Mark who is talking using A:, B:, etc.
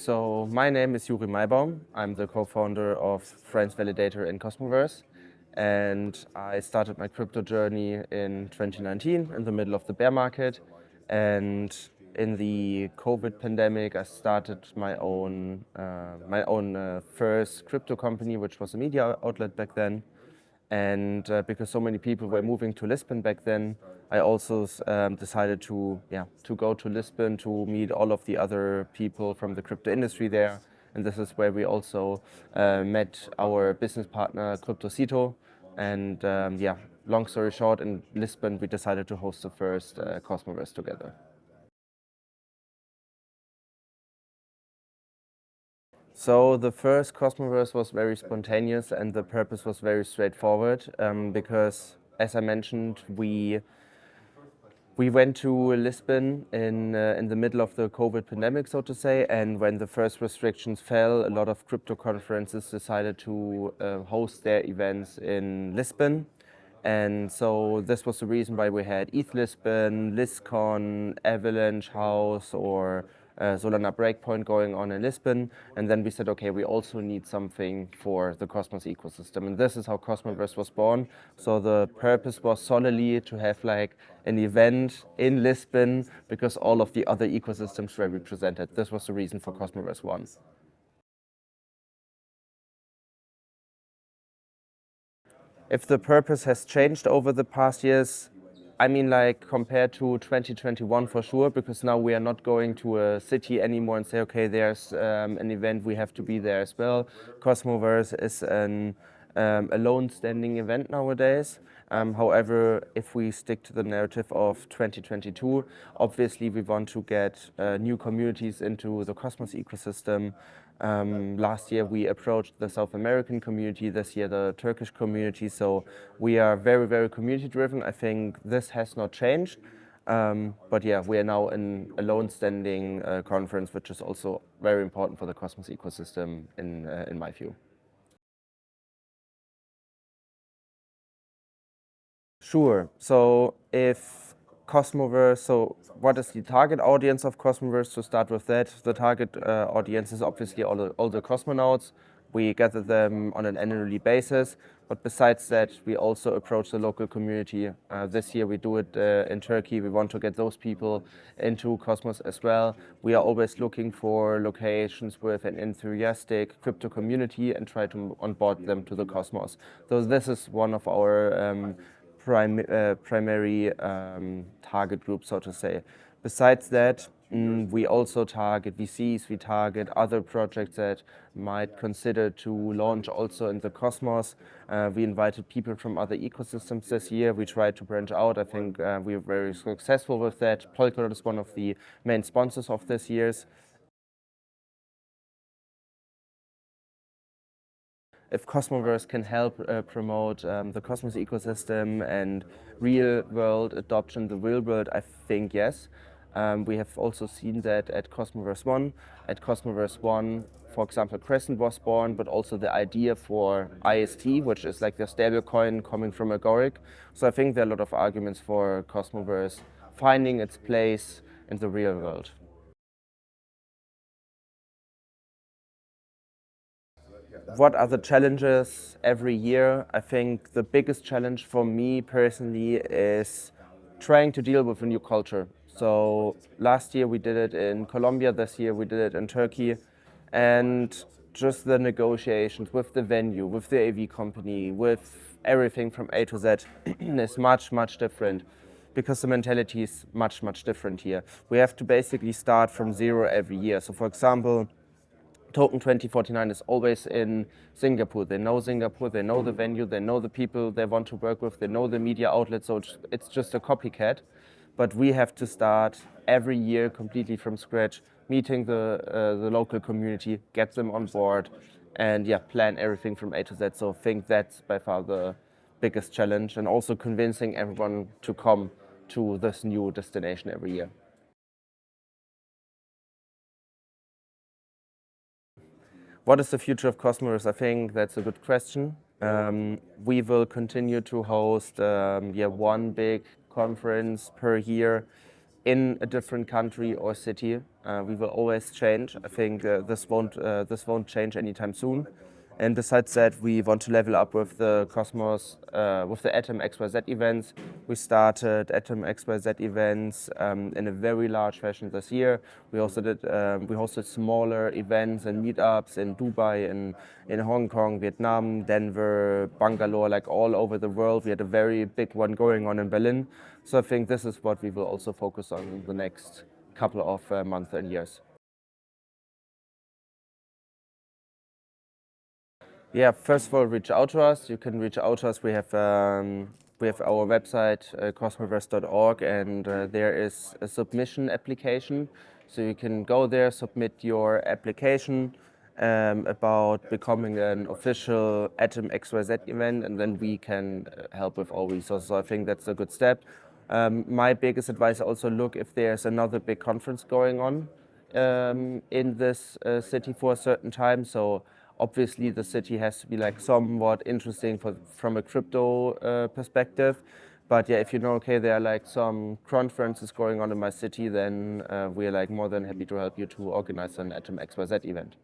A: So my name is Juri Maibaum. I'm the co-founder of Friends Validator in Cosmoverse. And I started my crypto journey in 2019 in the middle of the bear market. And in the COVID pandemic, I started my own first crypto company, which was a media outlet back then. And because so many people were moving to Lisbon back then, I also decided to go to Lisbon to meet all of the other people from the crypto industry there. And this is where we also met our business partner, CryptoCito. And long story short, in Lisbon, we decided to host the first Cosmoverse together. So the first Cosmoverse was very spontaneous and the purpose was very straightforward because, as I mentioned, we went to Lisbon in the middle of the COVID pandemic, so to say, and when the first restrictions fell, a lot of crypto conferences decided to host their events in Lisbon. And so this was the reason why we had ETH Lisbon, LisCon, Avalanche House, or Solana Breakpoint going on in Lisbon. And then we said, okay, we also need something for the Cosmos ecosystem. And this is how Cosmoverse was born. So the purpose was solely to have like an event in Lisbon because all of the other ecosystems were represented. This was the reason for Cosmoverse 1. If the purpose has changed over the past years, I mean, like compared to 2021 for sure, because now we are not going to a city anymore and say, okay, there's an event, we have to be there as well. Cosmoverse is an alone standing event nowadays. However, if we stick to the narrative of 2022, obviously we want to get new communities into the Cosmos ecosystem. Last year we approached the South American community, this year the Turkish community, so we are very, very community driven. I think this has not changed, but yeah, we are now in a lone standing conference, which is also very important for the Cosmos ecosystem in my view. Sure. So if Cosmoverse, so what is the target audience of Cosmoverse? To start with that, the target audience is obviously all the cosmonauts. We gather them on an annually basis. But besides that, we also approach the local community. This year we do it in Turkey. We want to get those people into Cosmos as well. We are always looking for locations with an enthusiastic crypto community and try to onboard them to the Cosmos. So this is one of our primary target group, so to say. Besides that, we also target VCs, we target other projects that might consider to launch also in the Cosmos. We invited people from other ecosystems this year. We tried to branch out. I think we are very successful with that. Polkadot is one of the main sponsors of this year's. If Cosmoverse can help promote the Cosmos ecosystem and real world adoption, the real world, I think yes. We have also seen that at Cosmoverse 1. At Cosmoverse 1, for example, Crescent was born, but also the idea for IST, which is like the stablecoin coming from Agoric. So I think there are a lot of arguments for Cosmoverse finding its place in the real world. What are the challenges every year? I think the biggest challenge for me personally is trying to deal with a new culture. So last year we did it in Colombia, this year we did it in Turkey, and just the negotiations with the venue, with the AV company, with everything from A to Z is much, much different because the mentality is much, much different here. We have to basically start from zero every year. So for example, Token 2049 is always in Singapore. They know Singapore, they know the venue, they know the people they want to work with, they know the media outlet, so it's just a copycat. But we have to start every year completely from scratch, meeting the local community, get them on board, and yeah, plan everything from A to Z. So I think that's by far the biggest challenge, and also convincing everyone to come to this new destination every year. What is the future of Cosmoverse? I think that's a good question. We will continue to host one big conference per year. in a different country or city. We will always change. I think this won't change anytime soon. And besides that, we want to level up with the Cosmos, with the Atom XYZ events. We started Atom XYZ events in a very large fashion this year. We hosted smaller events and meetups in Dubai, in Hong Kong, Vietnam, Denver, Bangalore, like all over the world. We had a very big one going on in Berlin. So I think this is what we will also focus on in the next couple of months and years. Yeah, first of all, reach out to us. You can reach out to us. We have our website, cosmoverse.org, and there is a submission application. So you can go there, submit your application about becoming an official Atom XYZ event, and then we can help with all resources. So I think that's a good step. My biggest advice, also look if there's another big conference going on in this city for a certain time. So obviously the city has to be like somewhat interesting from a crypto perspective. But yeah, if you know, okay, there are like some conferences going on in my city, then we're like more than happy to help you to organize an Atom XYZ event.